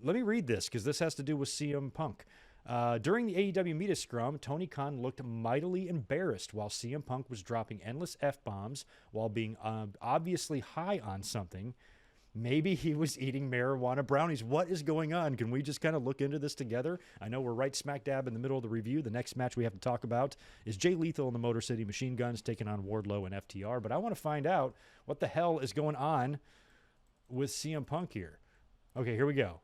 let me read this because this has to do with CM Punk. During the AEW media scrum, Tony Khan looked mightily embarrassed while CM Punk was dropping endless F-bombs while being obviously high on something. Maybe he was eating marijuana brownies. What is going on? Can we just kind of look into this together? I know we're right smack dab in the middle of the review. The next match we have to talk about is Jay Lethal and the Motor City Machine Guns taking on Wardlow and FTR. But I want to find out what the hell is going on with CM Punk here. Okay, here we go.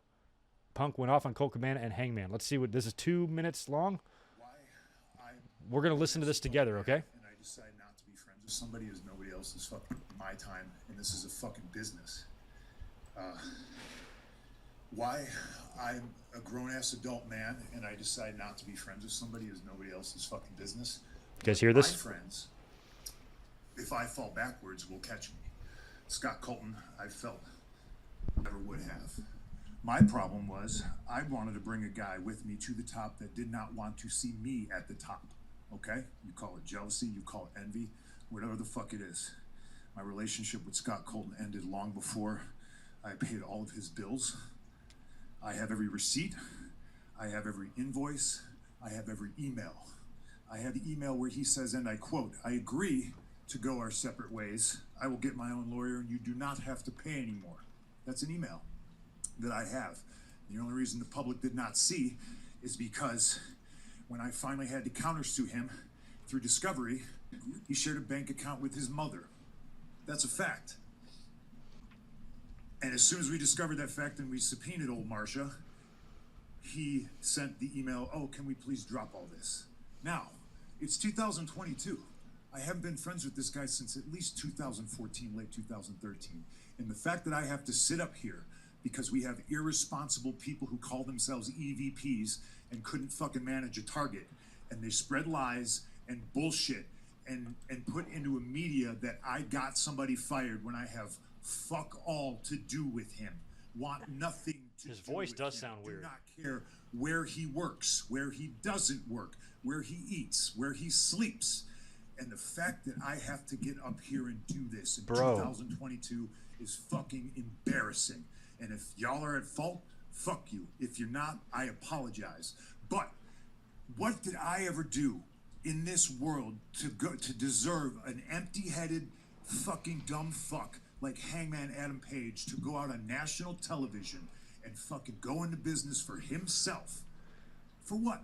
Punk went off on Colt Cabana and Hangman. Let's see what this is. 2 minutes long. We're going to listen to this together, okay? And I decide not to be friends with somebody is nobody else's fucking my time, and this is a fucking business. Why I'm a grown-ass adult man and I decide not to be friends with somebody is nobody else's fucking business. You guys hear this? My friends, if I fall backwards, will catch me. Scott Colton, I felt never would have. My problem was I wanted to bring a guy with me to the top that did not want to see me at the top. Okay? You call it jealousy, you call it envy, whatever the fuck it is. My relationship with Scott Colton ended long before I paid all of his bills. I have every receipt. I have every invoice. I have every email. I have the email where he says, and I quote, "I agree to go our separate ways. I will get my own lawyer and you do not have to pay anymore." That's an email that I have. The only reason the public did not see is because when I finally had to countersue him through discovery, he shared a bank account with his mother. That's a fact. And as soon as we discovered that fact and we subpoenaed old Marcia, he sent the email, "Oh, can we please drop all this?" Now, it's 2022. I haven't been friends with this guy since at least 2014, late 2013. And the fact that I have to sit up here because we have irresponsible people who call themselves EVPs and couldn't fucking manage a target, and they spread lies and bullshit and put into a media that I got somebody fired when I have fuck all to do with him, want nothing to His do voice with does him, sound weird. do not care where he works, where he doesn't work, where he eats, where he sleeps. And the fact that I have to get up here and do this in 2022 is fucking embarrassing. And if y'all are at fault, fuck you. If you're not, I apologize. But what did I ever do in this world to deserve an empty-headed fucking dumb fuck like Hangman Adam Page to go out on national television and fucking go into business for himself? For what?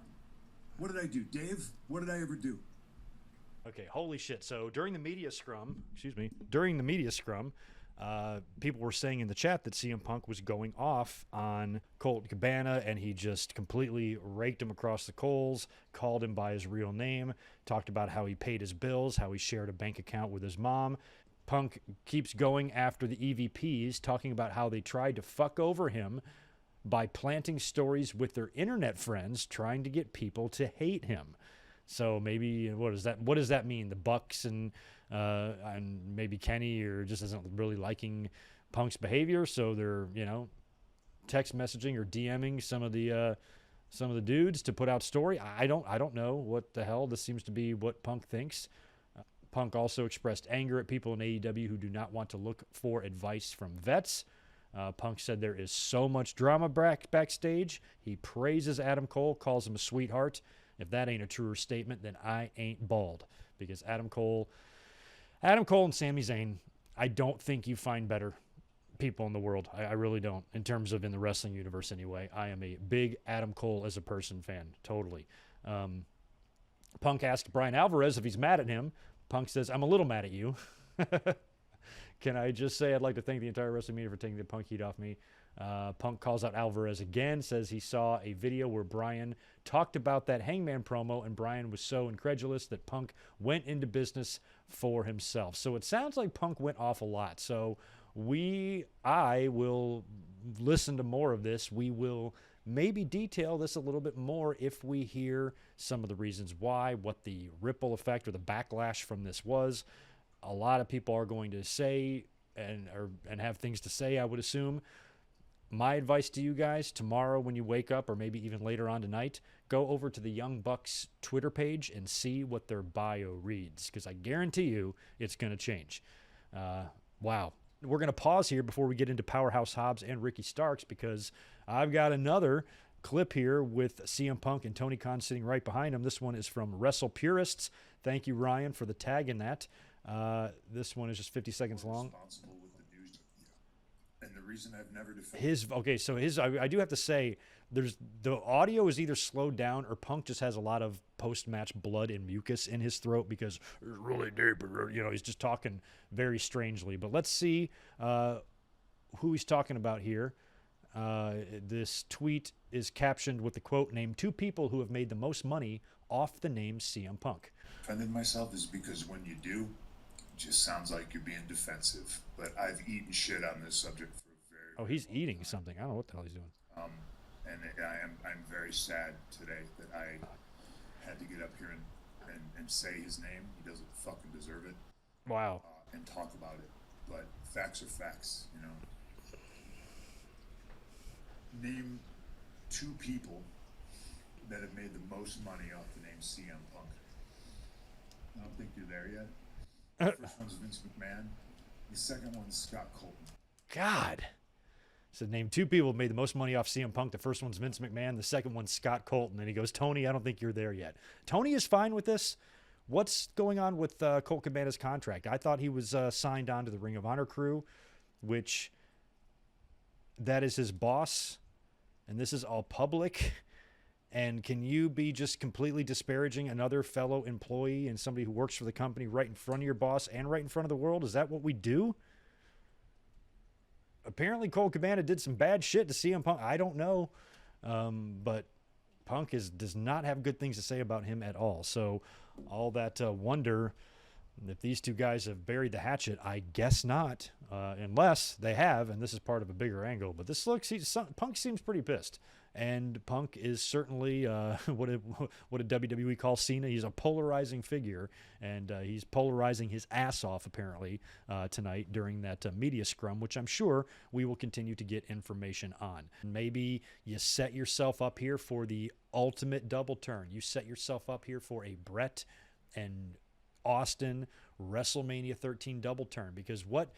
What did I do? Dave, what did I ever do? Okay, holy shit. So during the media scrum, people were saying in the chat that CM Punk was going off on Colt Cabana, and he just completely raked him across the coals, called him by his real name, talked about how he paid his bills, how he shared a bank account with his mom. Punk keeps going after the EVPs, talking about how they tried to fuck over him by planting stories with their internet friends, trying to get people to hate him. So maybe what does that mean? The Bucks and maybe Kenny or just isn't really liking Punk's behavior, so they're text messaging or DMing some of the dudes to put out story. I don't know what the hell. This seems to be what Punk thinks. Punk also expressed anger at people in AEW who do not want to look for advice from vets. Punk said there is so much drama backstage. He praises Adam Cole, calls him a sweetheart. If that ain't a truer statement, then I ain't bald. Because Adam Cole and Sami Zayn, I don't think you find better people in the world. I really don't. In terms of in the wrestling universe anyway. I am a big Adam Cole as a person fan. Totally. Punk asked Brian Alvarez if he's mad at him. Punk says, "I'm a little mad at you." Can I just say I'd like to thank the entire wrestling media for taking the Punk heat off me. Punk calls out Alvarez again, says he saw a video where Brian talked about that Hangman promo, and Brian was so incredulous that Punk went into business for himself. So it sounds like Punk went off a lot. So I will listen to more of this. We will maybe detail this a little bit more if we hear some of the reasons why, what the ripple effect or the backlash from this was. A lot of people are going to say and have things to say, I would assume. My advice to you guys, tomorrow when you wake up or maybe even later on tonight, go over to the Young Bucks Twitter page and see what their bio reads, because I guarantee you it's going to change. Wow. we're going to pause here before we get into Powerhouse Hobbs and Ricky Starks, because I've got another clip here with CM Punk and Tony Khan sitting right behind him. This one is from Wrestle Purists. Thank you, Ryan, for the tag in that. This one is just 50 seconds long. Responsible with the news, and the reason I've never defended I do have to say, the audio is either slowed down or Punk just has a lot of post-match blood and mucus in his throat because it's really deep. He's just talking very strangely. But let's see who he's talking about here. This tweet is captioned with the quote, "Name 2 people who have made the most money off the name CM Punk." Defended myself is because when you do, it just sounds like you're being defensive. But I've eaten shit on this subject for a very, Oh, he's eating something. I don't know what the hell he's doing. And I'm very sad today that I had to get up here and say his name. He doesn't fucking deserve it. Wow. And talk about it. But facts are facts, Name 2 people that have made the most money off the name CM Punk. I don't think you're there yet. The first one's Vince McMahon. The second one's Scott Colton. God. So name 2 people who made the most money off CM Punk. The first one's Vince McMahon. The second one's Scott Colton. And he goes, Tony, I don't think you're there yet. Tony is fine with this. What's going on with Colt Cabana's contract? I thought he was signed on to the Ring of Honor crew, which that is his boss. And this is all public. And can you be just completely disparaging another fellow employee and somebody who works for the company right in front of your boss and right in front of the world? Is that what we do? Apparently Colt Cabana did some bad shit to CM Punk. I don't know. But Punk does not have good things to say about him at all. So all that wonder if these 2 guys have buried the hatchet, I guess not, unless they have, and this is part of a bigger angle. But Punk seems pretty pissed. And Punk is certainly what did WWE call Cena? He's a polarizing figure, and he's polarizing his ass off, apparently, tonight during that media scrum, which I'm sure we will continue to get information on. Maybe you set yourself up here for the ultimate double turn. You set yourself up here for a Brett and Austin WrestleMania 13 double turn, because what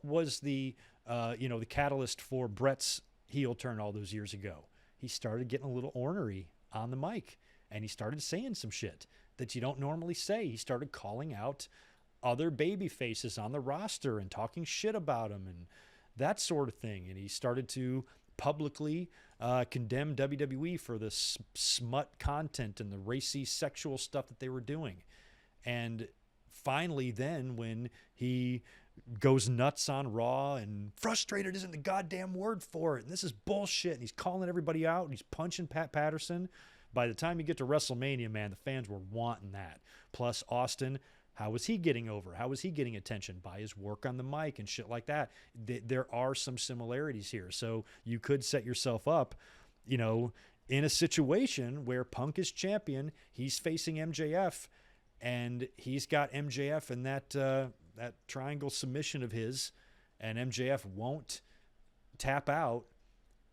was the the catalyst for Brett's heel turn all those years ago? He started getting a little ornery on the mic, and he started saying some shit that you don't normally say. He started calling out other baby faces on the roster and talking shit about them and that sort of thing. And he started to publicly condemn WWE for the smut content and the racy sexual stuff that they were doing. And finally then, when he goes nuts on Raw, and frustrated isn't the goddamn word for it, and this is bullshit, and he's calling everybody out, and he's punching Pat Patterson. By the time you get to WrestleMania, man, the fans were wanting that. Plus Austin, how was he getting over? How was he getting attention? By his work on the mic and shit like that. There are some similarities here. So you could set yourself up, in a situation where Punk is champion, he's facing MJF, and he's got MJF in that triangle submission of his, and MJF won't tap out,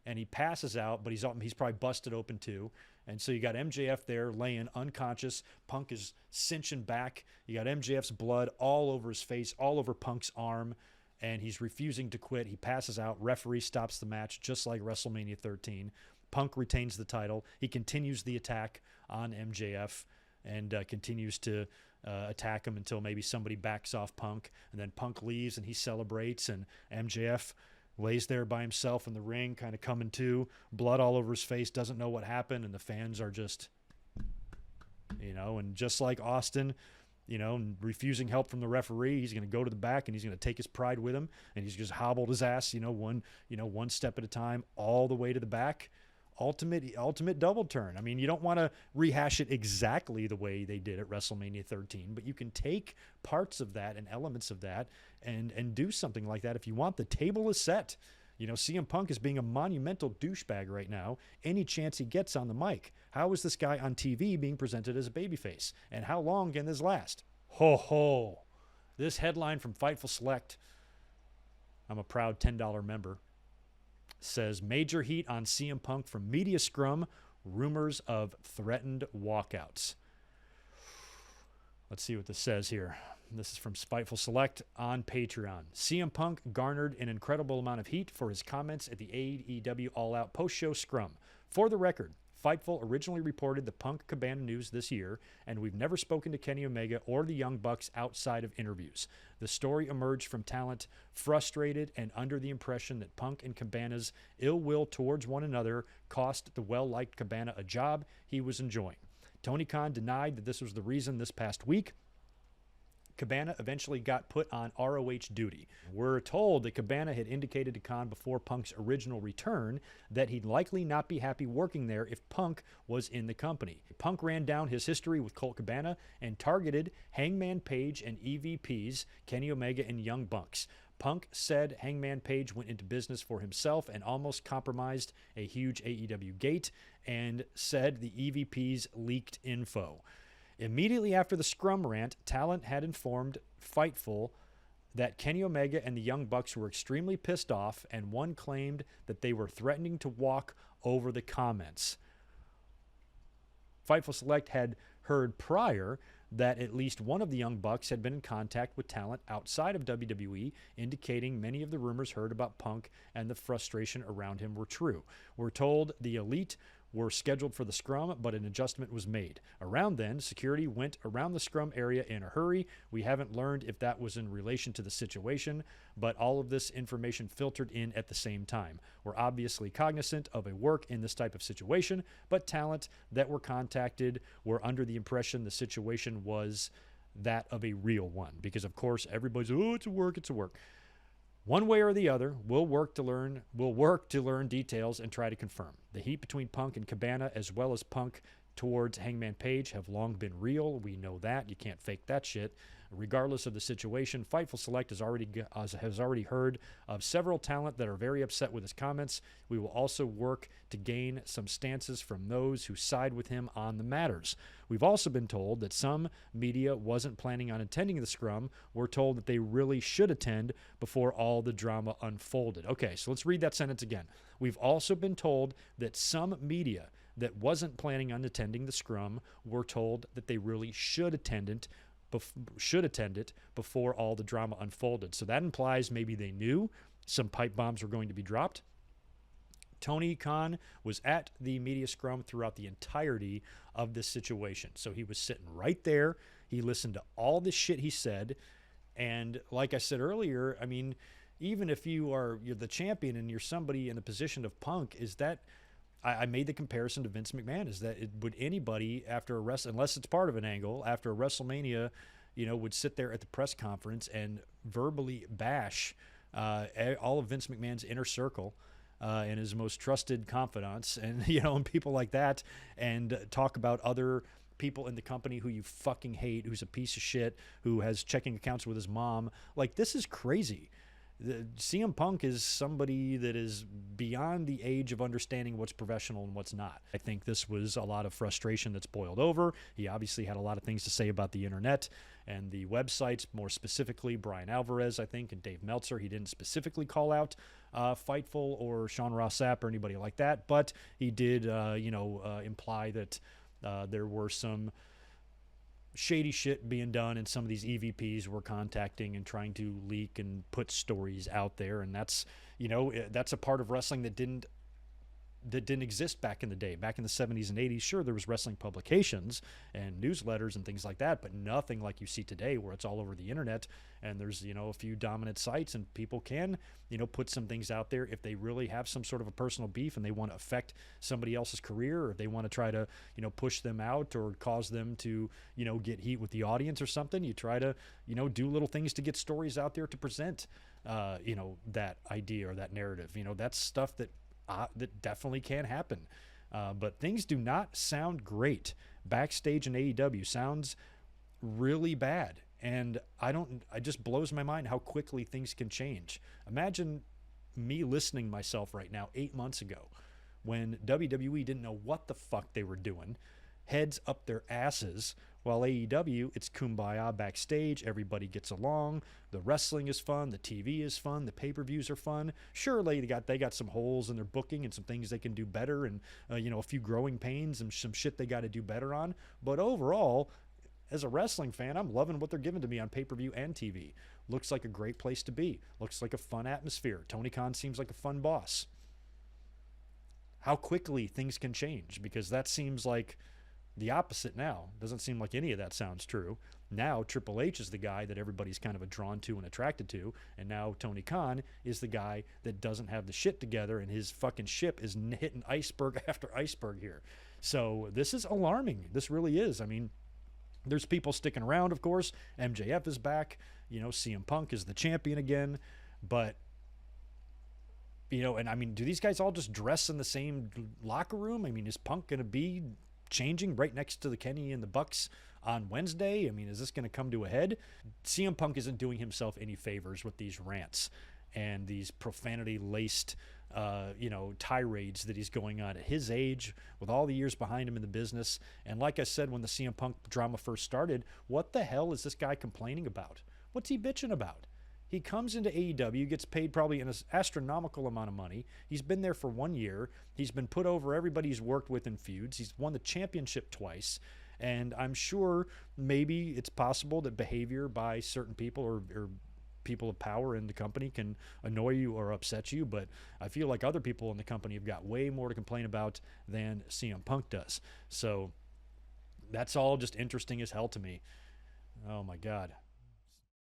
and he passes out, but he's probably busted open too. And so you got MJF there laying unconscious. Punk is cinching back. You got MJF's blood all over his face, all over Punk's arm, and he's refusing to quit. He passes out. Referee stops the match, just like WrestleMania 13. Punk retains the title. He continues the attack on MJF and continues to attack him until maybe somebody backs off Punk, and then Punk leaves and he celebrates, and MJF lays there by himself in the ring, kind of coming to, blood all over his face, doesn't know what happened, and the fans are just, and just like Austin, refusing help from the referee, he's going to go to the back and he's going to take his pride with him, and he's just hobbled his ass, one step at a time, all the way to the back. Ultimate double turn. I mean, you don't want to rehash it exactly the way they did at WrestleMania 13, but you can take parts of that and elements of that and do something like that if you want. The table is set. CM Punk is being a monumental douchebag right now any chance he gets on the mic. How is this guy on TV being presented as a babyface? And how long can this last? Ho ho. This headline from Fightful Select, I'm a proud $10 member, says major heat on CM Punk from Media Scrum, rumors of threatened walkouts. Let's see what this says here. This is from Spiteful Select on Patreon. CM Punk garnered an incredible amount of heat for his comments at the AEW All Out post-show scrum. For the record, Fightful originally reported the Punk Cabana news this year, and we've never spoken to Kenny Omega or the Young Bucks outside of interviews. The story emerged from talent frustrated and under the impression that Punk and Cabana's ill will towards one another cost the well-liked Cabana a job he was enjoying. Tony Khan denied that this was the reason this past week. Cabana eventually got put on ROH duty. We're told that Cabana had indicated to Khan before Punk's original return that he'd likely not be happy working there if Punk was in the company. Punk ran down his history with Colt Cabana and targeted Hangman Page and EVPs, Kenny Omega and Young Bucks. Punk said Hangman Page went into business for himself and almost compromised a huge AEW gate, and said the EVPs leaked info. Immediately after the Scrum rant, talent had informed Fightful that Kenny Omega and the Young Bucks were extremely pissed off, and one claimed that they were threatening to walk over the comments. Fightful Select had heard prior that at least one of the Young Bucks had been in contact with talent outside of WWE, indicating many of the rumors heard about Punk and the frustration around him were true. We're told the Elite were scheduled for the Scrum, but an adjustment was made. Around then, security went around the Scrum area in a hurry. We haven't learned if that was in relation to the situation, but all of this information filtered in at the same time. We're obviously cognizant of a work in this type of situation, but talent that were contacted were under the impression the situation was that of a real one, because of course everybody's, oh, it's a work, it's a work. One way or the other, we'll work to learn details and try to confirm. The heat between Punk and Cabana, as well as Punk towards Hangman Page, have long been real. We know that. You can't fake that shit. Regardless of the situation, Fightful Select has already heard of several talent that are very upset with his comments. We will also work to gain some stances from those who side with him on the matters. We've also been told that some media wasn't planning on attending the Scrum. We're told that they really should attend before all the drama unfolded. Okay, so let's read that sentence again. We've also been told that some media that wasn't planning on attending the Scrum were told that they really should attend it before all the drama unfolded. So that implies maybe they knew some pipe bombs were going to be dropped. Tony Khan was at the media scrum throughout the entirety of this situation. So he was sitting right there. He listened to all this shit he said. And like I said earlier, I mean, even if you're the champion and you're somebody in the position of Punk, is that, I made the comparison to Vince McMahon, is that would anybody after a unless it's part of an angle, after a WrestleMania, would sit there at the press conference and verbally bash all of Vince McMahon's inner circle and his most trusted confidants and, and people like that, and talk about other people in the company who you fucking hate, who's a piece of shit, who has checking accounts with his mom. Like, this is crazy. CM Punk is somebody that is beyond the age of understanding what's professional and what's not. I think this was a lot of frustration that's boiled over. He obviously had a lot of things to say about the internet and the websites, more specifically Brian Alvarez, I think, and Dave Meltzer. He didn't specifically call out Fightful or Sean Ross Sapp or anybody like that, but he did, imply that there were some shady shit being done, and some of these EVPs were contacting and trying to leak and put stories out there, and that's a part of wrestling that didn't exist back in the day, back in the 70s and 80s. Sure, there was wrestling publications and newsletters and things like that, but nothing like you see today, where it's all over the internet and there's a few dominant sites, and people can put some things out there if they really have some sort of a personal beef and they want to affect somebody else's career, or they want to try to push them out or cause them to get heat with the audience or something. You try to do little things to get stories out there to present that idea or that narrative. That's stuff that definitely can happen. But things do not sound great. Backstage in AEW sounds really bad. And it just blows my mind how quickly things can change. Imagine me listening myself right now 8 months ago when WWE didn't know what the fuck they were doing, heads up their asses, while AEW, it's kumbaya backstage, everybody gets along, the wrestling is fun, the TV is fun, the pay-per-views are fun. Sure, they got some holes in their booking and some things they can do better, and a few growing pains and some shit they got to do better on, but overall, as a wrestling fan, I'm loving what they're giving to me on pay-per-view and TV. Looks like a great place to be. Looks like a fun atmosphere. Tony Khan seems like a fun boss. How quickly things can change, because that seems like the opposite now. Doesn't seem like any of that sounds true. Now Triple H is the guy that everybody's kind of drawn to and attracted to, and now Tony Khan is the guy that doesn't have the shit together, and his fucking ship is hitting iceberg after iceberg here. So this is alarming. This really is. I mean, there's people sticking around, of course. MJF is back. You know, CM Punk is the champion again. But, you know, and I mean, do these guys all just dress in the same locker room? I mean, is Punk going to be changing right next to the Kenny and the Bucks on Wednesday? I mean, is this going to come to a head? CM Punk isn't doing himself any favors with these rants and these profanity-laced, tirades that he's going on at his age, with all the years behind him in the business. And like I said, when the CM Punk drama first started, what the hell is this guy complaining about? What's he bitching about? He comes into AEW, gets paid probably an astronomical amount of money. He's been there for 1 year. He's been put over everybody he's worked with in feuds. He's won the championship twice. And I'm sure maybe it's possible that behavior by certain people or people of power in the company can annoy you or upset you, but I feel like other people in the company have got way more to complain about than CM Punk does. So that's all just interesting as hell to me. Oh my God.